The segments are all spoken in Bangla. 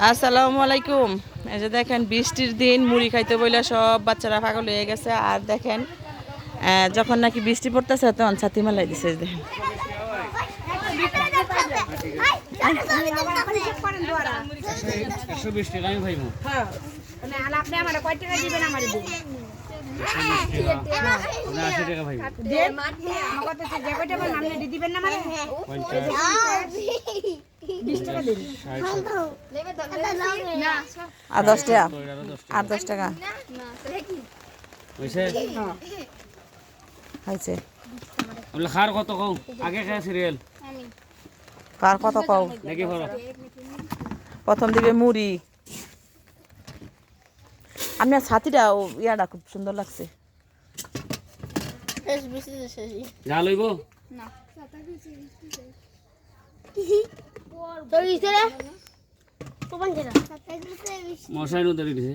আসসালামু আলাইকুম। এই যে দেখেন বৃষ্টির দিন মুড়ি খাইতে বইলে সব বাচ্চারা পাগল হয়ে গেছে। আর দেখেন যখন নাকি বৃষ্টি পড়তেছে তখন ছাতি মেলাই দিছে। দেখেন আর 10 টাকা আর 10 টাকা হয়েছে। খার কত কও আগে খায় সিরিয়াল কার কত কও দেখি বড় প্রথম দিকে মুড়ি। আমি আর ছাতিটা ইয়াটা খুব সুন্দর লাগছে। যা লইব না মশাই নো ধরে দিছে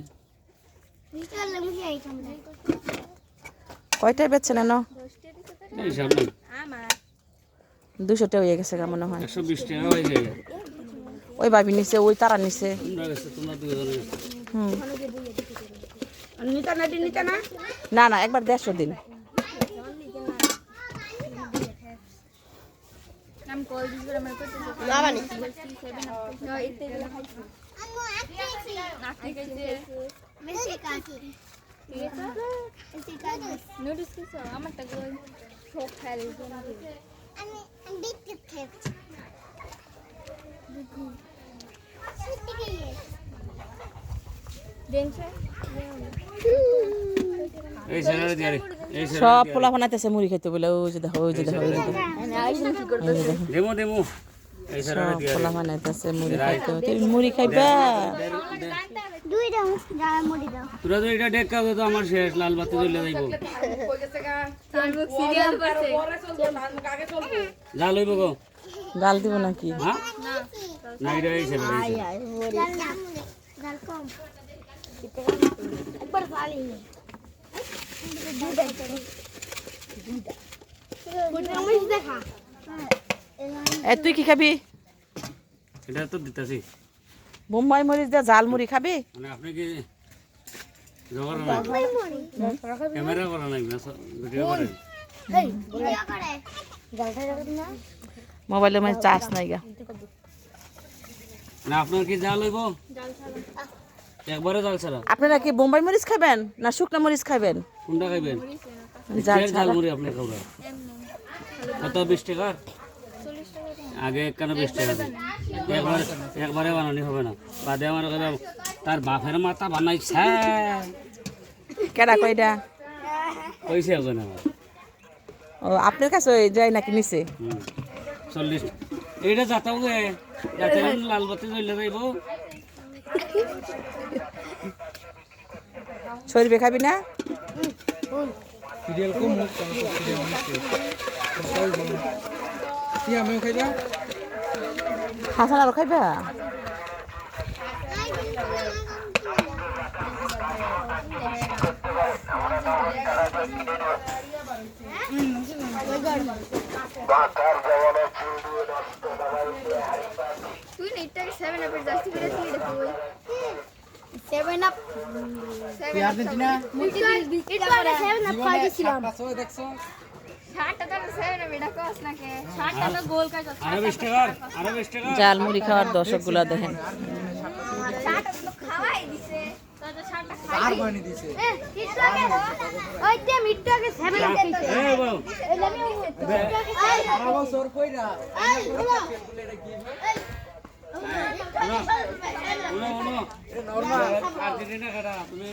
কয়টায় বেচছেন না? এই হিসাব নাই 200 টাকা হয়ে গেছে মনে হয়। 120 টাকা হয়ে যায় ওই ভাবি নিছে, ওই তারা নিছে। তোমরা গেছে তোমরা দুইজনে না না একবার 150 দিন। এই সেনারে দিয়ারে এই সব পোলা বানাইতেছে মুড়ি খাইতে বলে। ওই যে দেখো, ওই যে দেখো, ওই যে দেখো, দেমো দেমো এই সেনারে সব দিয়ারে পোলা বানাইতেছে মুড়ি খাইতে। তুমি মুড়ি খাইবা? তোরা তো এটা ডেক কাজ তো আমার শেষ লাল বাতি জ্বলে যাইব যা লইব গো গাল দিব নাকি? হ্যাঁ না এটা এই সেনারে তুই কি খাবি? এটা তো দিতাছি বোম্বাই মরিচ দিয়ে জাল মুড়ি খাবি? মানে আপনি কি জোগাড় না ক্যামেরা করা নাই না ভিডিও করেন মোবাইলের মধ্যে চার্জ নাই গা। না আপনার কি জাল হইব একবারে জাল ছাড়া? আপনারা কি বোম্বাই মরিচ খাবেন না শুকনো মরিচ খাবেন? কোনটা খাইবেন? জাল জাল ছাড়া। মুড়ি আপনি খাওয়া কত 20 টাকার আগে কেন 20 টাকা দেন? একবারে বানানি হবে না বাদে আমার তার বাপের মাথা বানাইছে কেডা কয়টা? কইছে এখন আমার ও আপনার কাছে ওই যায় নাকি নিচে? 40 এইটা যাতাও গে যাতে লাল বাতি জ্বলে যাইব শরীরে খাবি না? সিরিয়াল কম হোক কেন তো সিরিয়াল নিচ্ছে কি আমিও খাইবা হাসান আরো খাইবা? তুই নেটটাকে 7 আপের জাস্তি করে দিয়ে দেখো 7 আপ তুই আর্জেন্টিনা এটা করে 7 আপ খাই দিছিলাম পাঁচও দেখছো 60টা তো 7 আপ এটা কস নাকি 60টা তো গোল কাজ আরো 20 টাকার আরো 20 টাকা জাল মুড়ি খাওয়ার দর্শকগুলা দেখেন। 60টা তো খাওয়াই দিছে তো 60টা খাই আর বনি দিছে ওই যে মিটটাকে 7 আপ খাইছে এই বাবু আর বছর কইরা উনো উনো নরমাল আর্জেন্টিনা কাটা তুমি